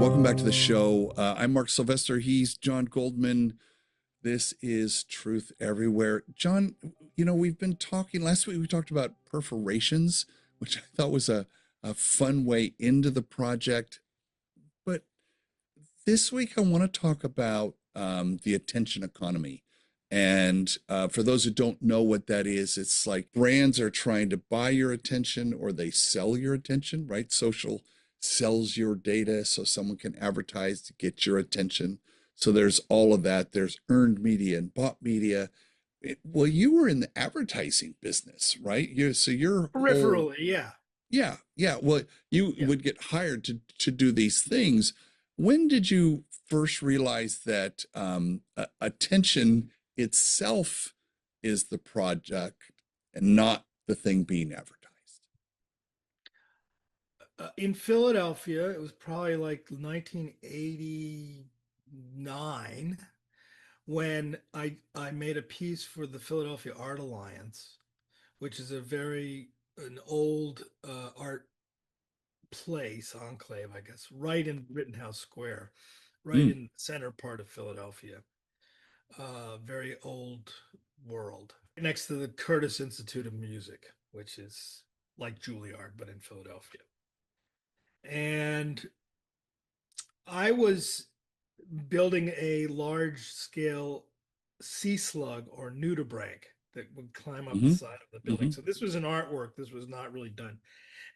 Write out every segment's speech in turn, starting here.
Welcome back to the show. I'm Mark Sylvester. He's John Goldman. This is Truth Everywhere. John, we've been talking, last week we talked about perforations, which I thought was a fun way into the project. But this week I want to talk about the attention economy. And for those who don't know what that is, it's like brands are trying to buy your attention or they sell your attention, right? Social sells your data so someone can advertise to get your attention. So there's all of that. There's earned media and bought media. Well, you were in the advertising business, right? So your whole, Peripherally, yeah. yeah. Well, you Yeah. would get hired to do these things. When did you first realize that attention itself is the project and not the thing being advertised? In Philadelphia, it was probably like 1989 when I made a piece for the Philadelphia Art Alliance, which is an old art place, enclave, I guess, right in Rittenhouse Square, right Mm, in the center part of Philadelphia. Very old world, next to the Curtis Institute of Music, which is like Juilliard, but in Philadelphia. And I was building a large scale sea slug or nudibranch that would climb up the hmm side of the building. hmm So this was an artwork. This was not really done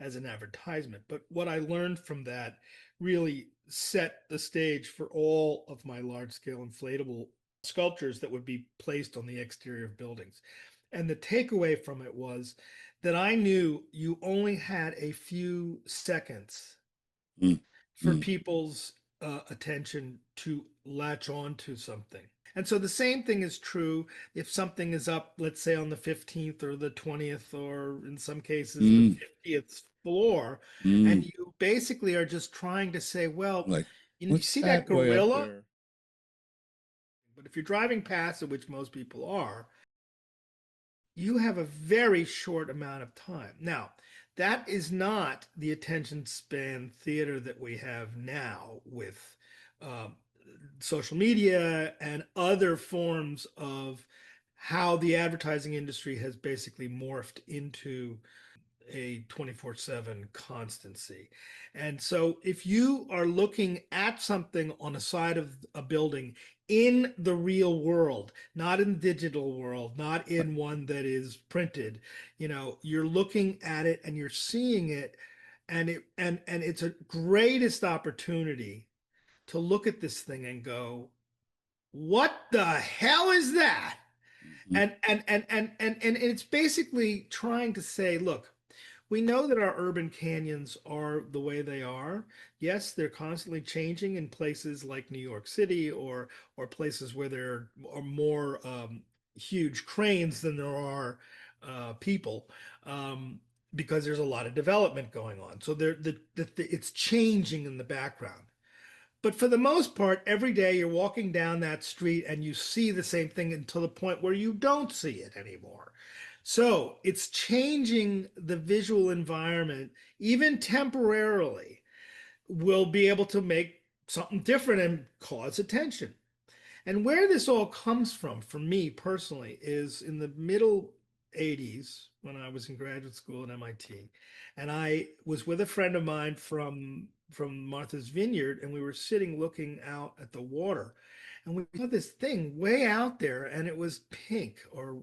as an advertisement. But what I learned from that really set the stage for all of my large scale inflatable sculptures that would be placed on the exterior of buildings. And the takeaway from it was that I knew you only had a few seconds mm, for mm, people's attention to latch on to something. And so the same thing is true if something is up, let's say on the 15th or the 20th, or in some cases the mm, 50th floor, and mm. you basically are just trying to say, well, Like, you what's see that that way up gorilla? there? But if you're driving past it, which most people are, you have a very short amount of time. Now, that is not the attention span theater that we have now with uh, social media and other forms of how the advertising industry has basically morphed into a 24/7 constancy. And so if you are looking at something on a side of a building in the real world, not in the digital world, not Right. in one that is printed, you're looking at it and you're seeing it, and it's a greatest opportunity to look at this thing and go, what the hell is that? Mhm. And it's basically trying to say, look, we know that our urban canyons are the way they are. Yes, they're constantly changing in places like New York City, or places where there are more huge cranes than there are people, because there's a lot of development going on. So it's changing in the background. But for the most part, every day you're walking down that street and you see the same thing until the point where you don't see it anymore. So it's changing the visual environment, even temporarily, will be able to make something different and cause attention. And where this all comes from, for me personally, is in the middle 80s when I was in graduate school at MIT. And I was with a friend of mine from Martha's Vineyard, and we were sitting looking out at the water. And we saw this thing way out there, and it was pink or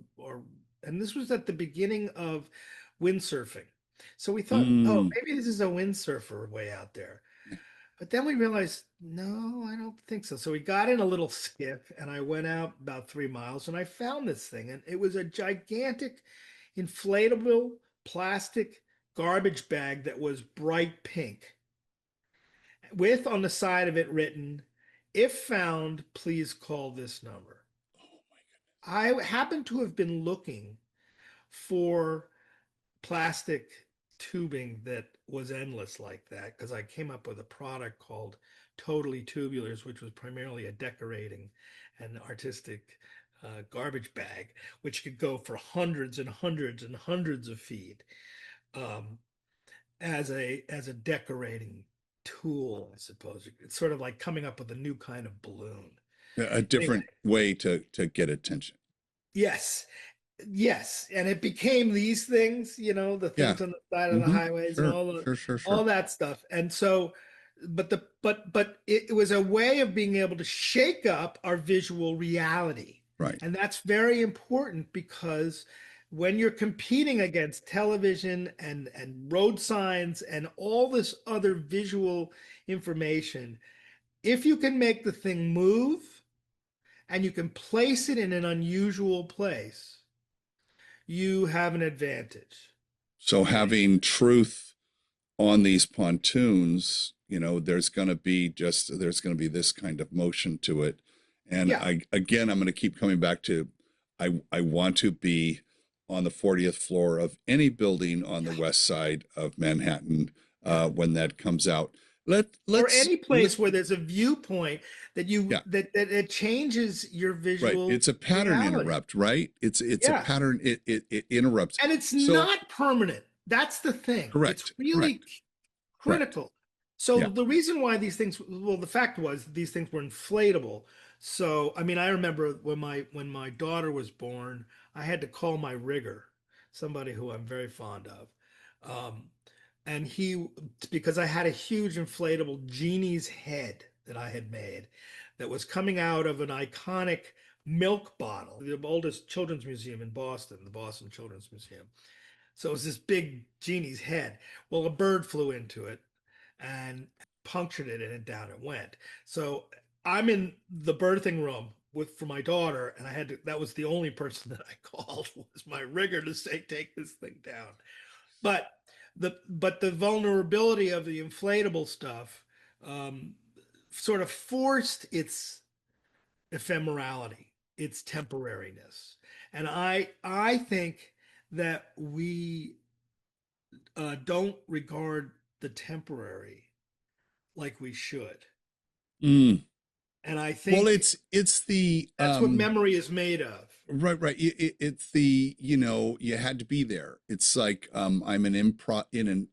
and this was at the beginning of windsurfing. So we thought, oh, Mm. maybe this is a windsurfer way out there. But then we realized, no, I don't think so. So we got in a little skiff and I went out about 3 miles and I found this thing. And it was a gigantic inflatable plastic garbage bag that was bright pink, with on the side of it written, if found, please call this number. Oh my I happened to have been looking for plastic tubing that was endless like that because I came up with a product called Totally Tubulars, which was primarily a decorating and artistic garbage bag, which could go for hundreds and hundreds and hundreds of feet, um, as a decorating. tool, I suppose. It's sort of like coming up with a new kind of balloon. A Anyway, different way to get attention. yes, yes, and it became these things, the Yeah. things on the side of the Mm-hmm. highways and Sure. Sure. Sure. all Sure. that stuff. And so, but it was a way of being able to shake up our visual reality. Right. And that's very important because when you're competing against television and road signs and all this other visual information, if you can make the thing move and you can place it in an unusual place, you have an advantage. So Okay. having truth on these pontoons, there's going to be this kind of motion to it. And Yeah. I'm going to keep coming back to, I want to be on the 40th floor of any building on the Yeah. west side of Manhattan Yeah. when that comes out. Or Let's any let place where there's a viewpoint that Yeah, that it changes your right. visual It's a pattern reality. interrupt, right? It's a Yeah. pattern. It interrupts. And it's So not permanent. That's the thing. It's correct, really correct, correct. critical. So Yeah. the reason why these things, well, the fact was these things were inflatable. So I mean, I remember when my daughter was born, I had to call my rigger, somebody who I'm very fond of, and he because I had a huge inflatable genie's head that I had made that was coming out of an iconic milk bottle, the oldest children's museum in Boston, the Boston Children's Museum. So it was this big genie's head. Well, a bird flew into it and punctured it, and down it went. So I'm in the birthing room for my daughter, and I had to. That was the only person that I called was my rigger to say, take this thing down. But the vulnerability of the inflatable stuff um, sort of forced its ephemerality, its temporariness, and I think that we don't regard the temporary like we should. Mm. And I Well, think it's the that's what memory is made of. right, right. It's the, you had to be there. It's like I'm an improv in an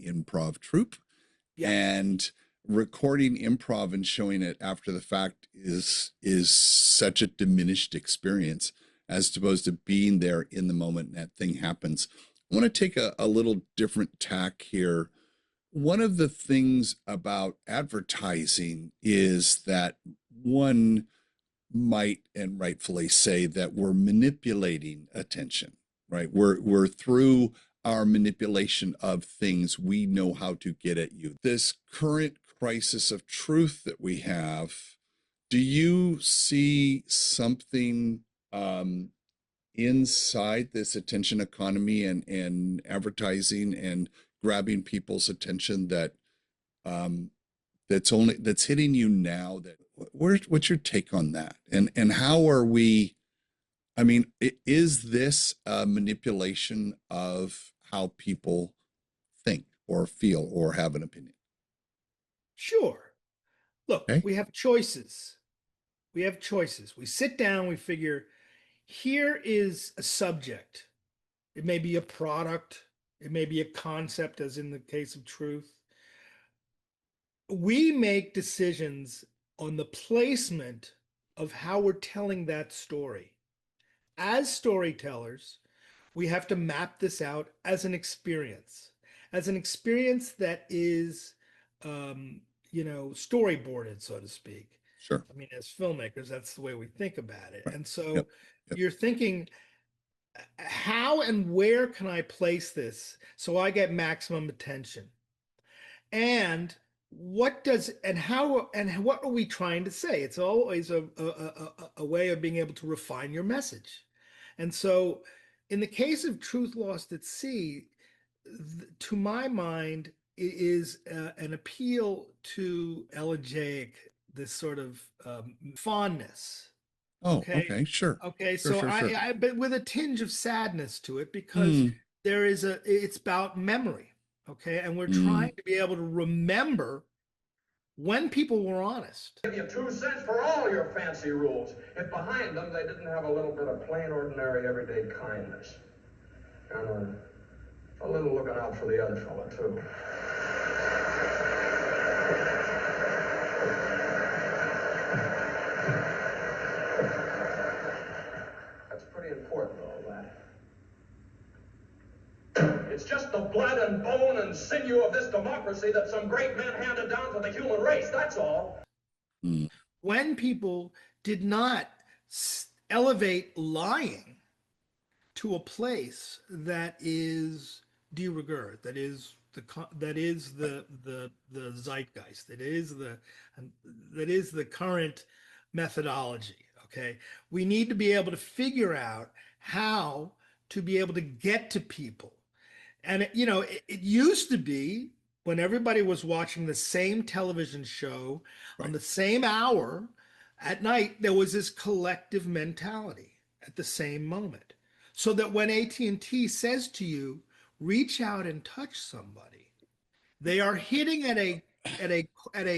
improv troupe, Yeah, and recording improv and showing it after the fact is such a diminished experience as opposed to being there in the moment and that thing happens. I want to take a little different tack here. One of the things about advertising is that one might and rightfully say that we're manipulating attention, right? We're through our manipulation of things, we know how to get at you. This current crisis of truth that we have, do you see something inside this attention economy and advertising and grabbing people's attention that um, that's hitting you now? What's your take on that? And how are we? I mean, is this a manipulation of how people think or feel or have an opinion? sure. Look, Okay. we have choices. We have choices. We sit down, we figure here is a subject. It may be a product, it may be a concept, as in the case of truth. We make decisions on the placement of how we're telling that story. As storytellers, we have to map this out as an experience that is, um, storyboarded, so to speak. Sure. I mean, as filmmakers, that's the way we think about it. Right. And so Yep. Yep. you're thinking, how and where can I place this so I get maximum attention? And what are we trying to say? It's always a way of being able to refine your message. And so in the case of Truth Lost at Sea, to my mind, it is an appeal to elegiac, this sort of fondness. Oh, Okay. okay. Sure. Okay. Sure. So Sure. Sure. but with a tinge of sadness to it, because Mm, it's about memory. Okay. And we're mm. trying to be able to remember when people were honest. Give you 2 cents for all your fancy rules if behind them they didn't have a little bit of plain, ordinary, everyday kindness. And a little looking out for the other fella, too. That's pretty important, all that. It's just the blood and bone and sinew of this democracy that some great men handed down to the human race, that's all. Mm. When people did not elevate lying to a place that is de rigueur, that is the zeitgeist, that is the current methodology. Okay, we need to be able to figure out how to be able to get to people. And it used to be when everybody was watching the same television show on the same hour at night, there was this collective mentality at the same moment. So that when AT&T says to you, reach out and touch somebody, they are hitting at a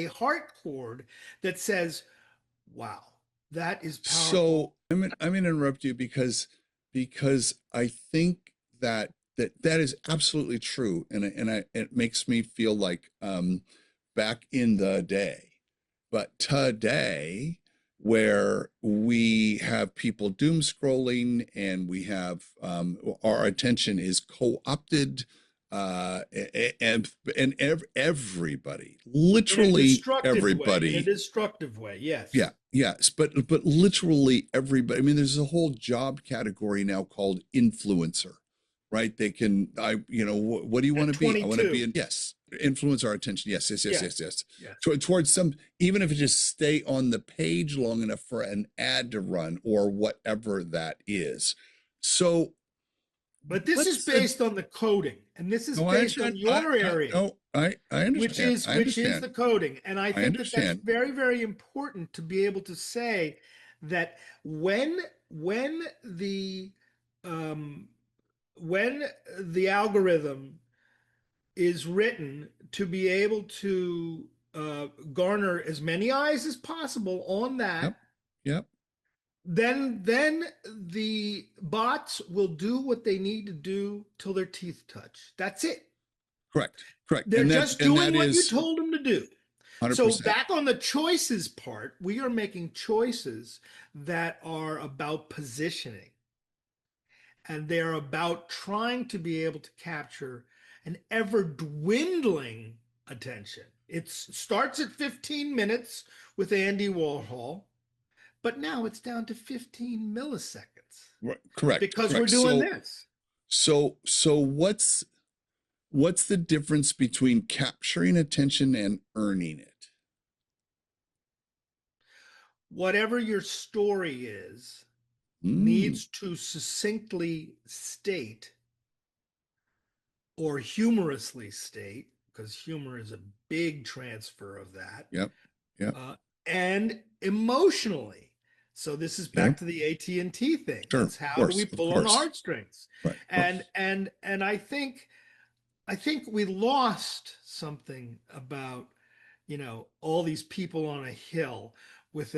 heart chord that says, wow, that is powerful. So I'm going to interrupt you because I think that is absolutely true, and it makes me feel like back in the day, but today, where we have people doom scrolling and we have our attention is co-opted, and everybody, literally everybody, in a destructive way, yes. Yeah, yes, but literally everybody. I mean, there's a whole job category now called influencer, right? They can, what do you want to be? I want to be yes, influence our attention. Yes. Towards some, even if it just stay on the page long enough for an ad to run or whatever that is. So, but this is based on the coding, and this is based on your area. I understand. Which is the coding, and I think that's very, very important to be able to say that when the algorithm is written to be able to garner as many eyes as possible on that. Yep. Then the bots will do what they need to do till their teeth touch. That's it. Correct. They're just doing what you told them to do. 100%. So back on the choices part, we are making choices that are about positioning. And they're about trying to be able to capture an ever dwindling attention. It starts at 15 minutes with Andy Warhol, but now it's down to 15 milliseconds. Right, correct. Because we're doing this. So what's the difference between capturing attention and earning it? Whatever your story is, needs to succinctly state or humorously state, because humor is a big transfer of that. Yep. And emotionally. So this is back to the AT&T thing. Sure, That's how do we pull on the heartstrings? Right. And I think we lost something about, all these people on a hill with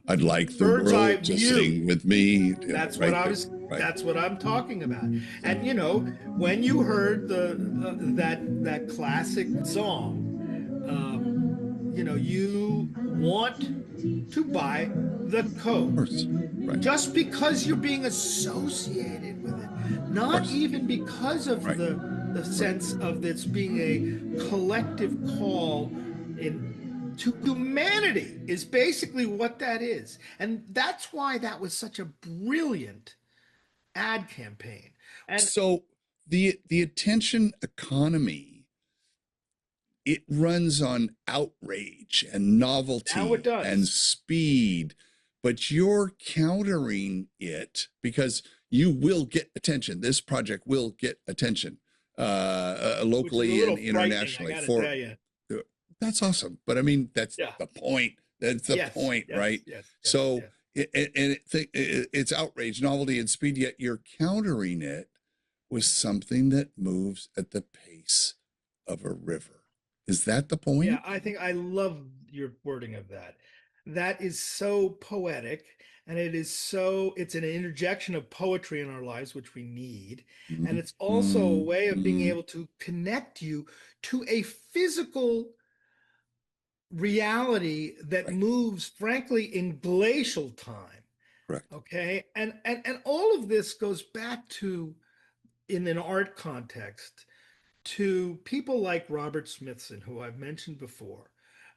I'd like the world to sing with me. That's that's what I'm talking about. And when you heard that classic song, you want to buy the code. Right. Just because you're being associated with it, not even because of the sense of this being a collective call to humanity is basically what that is. And that's why that was such a brilliant ad campaign. And so the attention economy, it runs on outrage and novelty and speed, but you're countering it because you will get attention. This project will get attention locally and internationally. That's awesome. But I mean, that's the point. That's the point, right? So it's outrage, novelty, and speed, yet you're countering it with something that moves at the pace of a river. Is that the point? Yeah, I think I love your wording of that. that is so poetic, and it's an interjection of poetry in our lives, which we need. And Mm, it's also a mm, way of being mm. able to connect you to a physical reality that Right. moves, frankly, in glacial time. Correct. Okay. And all of this goes back to, in an art context, to people like Robert Smithson, who I've mentioned before.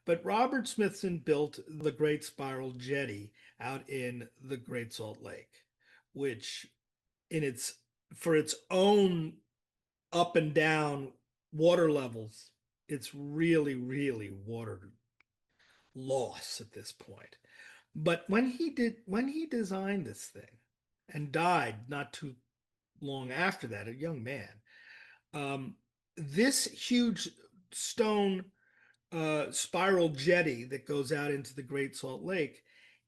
But Robert Smithson built the Great Spiral Jetty out in the Great Salt Lake, which, in its for its own up and down water levels, it's really, really water loss at this point. But when he designed this thing and died not too long after that, a young man, um, this huge stone spiral jetty that goes out into the Great Salt Lake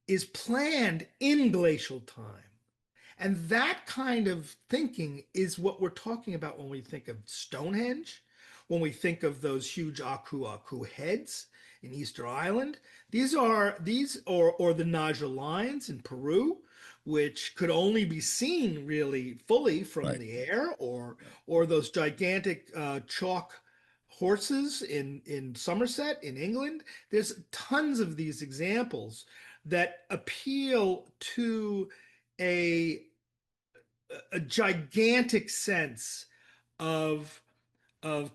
is planned in glacial time. And that kind of thinking is what we're talking about when we think of Stonehenge, when we think of those huge Aku Aku heads in Easter Island. Or the Naja lines in Peru, which could only be seen really fully from Right. the air, Right. or those gigantic chalk horses in Somerset in England. There's tons of these examples that appeal to a a gigantic sense of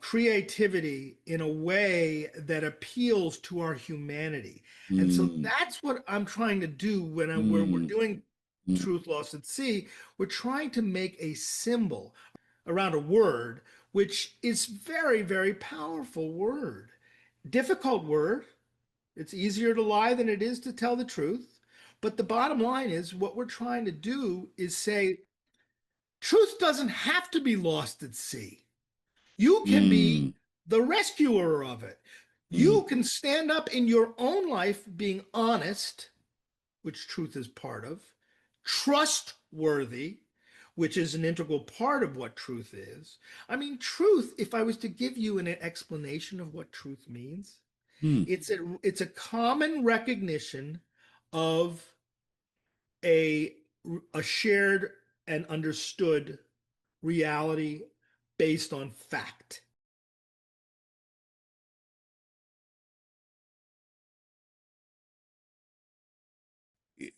creativity in a way that appeals to our humanity. And so Mm, that's what I'm trying to do when we're mm, doing mm, Truth Lost at Sea. We're trying to make a symbol around a word, which is very, very powerful word. Difficult word. It's easier to lie than it is to tell the truth. But the bottom line is, what we're trying to do is say, truth doesn't have to be lost at sea. You can be mm, the rescuer of it. mm, You can stand up in your own life being honest, which truth is part of, trustworthy, which is an integral part of what truth is. I mean, truth, if I was to give you an explanation of what truth means, mm. it's a common recognition of a a shared and understood reality based on fact.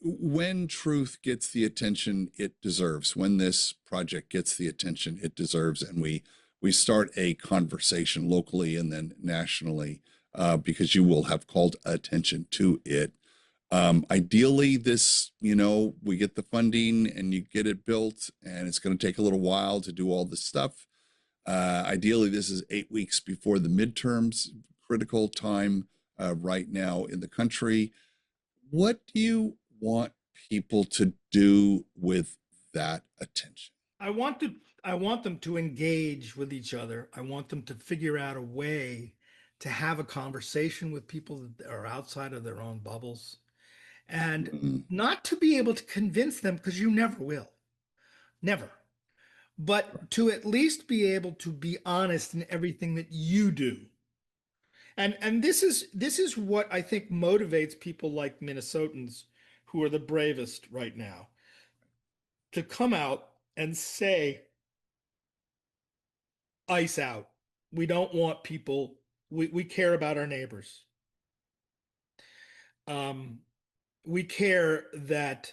When truth gets the attention it deserves, when this project gets the attention it deserves, and we start a conversation locally and then nationally, because you will have called attention to it. Ideally, this, we get the funding and you get it built, and it's going to take a little while to do all this stuff. Ideally, this is 8 weeks before the midterms, critical time right now in the country. What do you want people to do with that attention? I want to I want them to engage with each other. I want them to figure out a way to have a conversation with people that are outside of their own bubbles, and Mm, not to be able to convince them, because you never will. Never. But to at least be able to be honest in everything that you do. And this is what I think motivates people like Minnesotans, who are the bravest right now, to come out and say, ice out. We don't want people, we care about our neighbors. Um, we care that,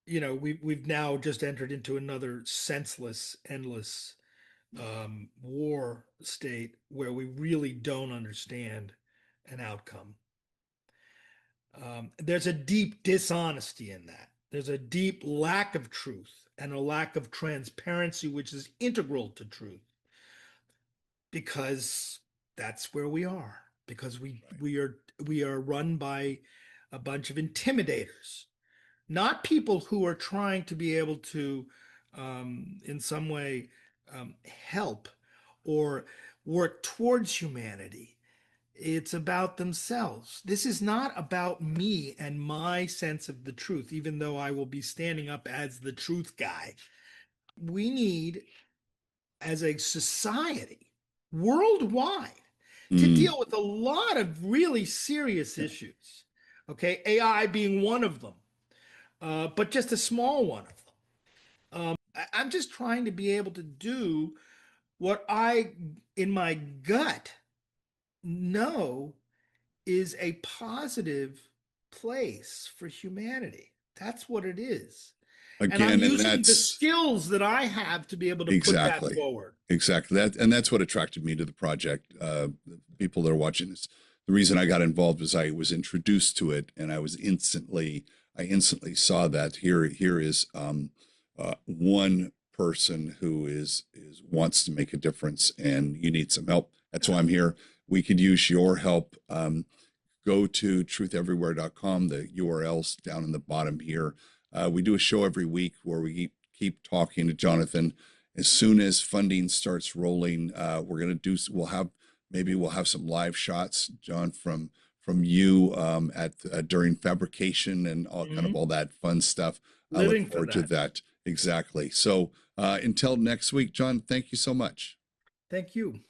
we've now just entered into another senseless, endless war state where we really don't understand an outcome. There's a deep dishonesty in that. There's a deep lack of truth and a lack of transparency, which is integral to truth, because that's where we are. Because right. we are run by a bunch of intimidators, not people who are trying to be able to, in some way, help or work towards humanity. It's about themselves. This is not about me and my sense of the truth, even though I will be standing up as the truth guy. We need, as a society, worldwide, to Mm. deal with a lot of really serious issues. Okay, AI being one of them, but just a small one of them. I'm just trying to be able to do what I, in my gut, know is a positive place for humanity. That's what it is. And I'm Again, and using the that's skills that I have to be able to put that exactly, forward. exactly that, and that's what attracted me to the project. People that are watching this, the reason I got involved was I was introduced to it, and I instantly saw that here is one person who is wants to make a difference, and you need some help. That's why I'm here. We could use your help. Go to trutheverywhere.com. The URL's down in the bottom here. We do a show every week where we keep talking to Jonathan. As soon as funding starts rolling, we'll have some live shots, John, from you at during fabrication and all that fun stuff. I look Living for forward to that. that. Exactly. So until next week, John, thank you so much. Thank you.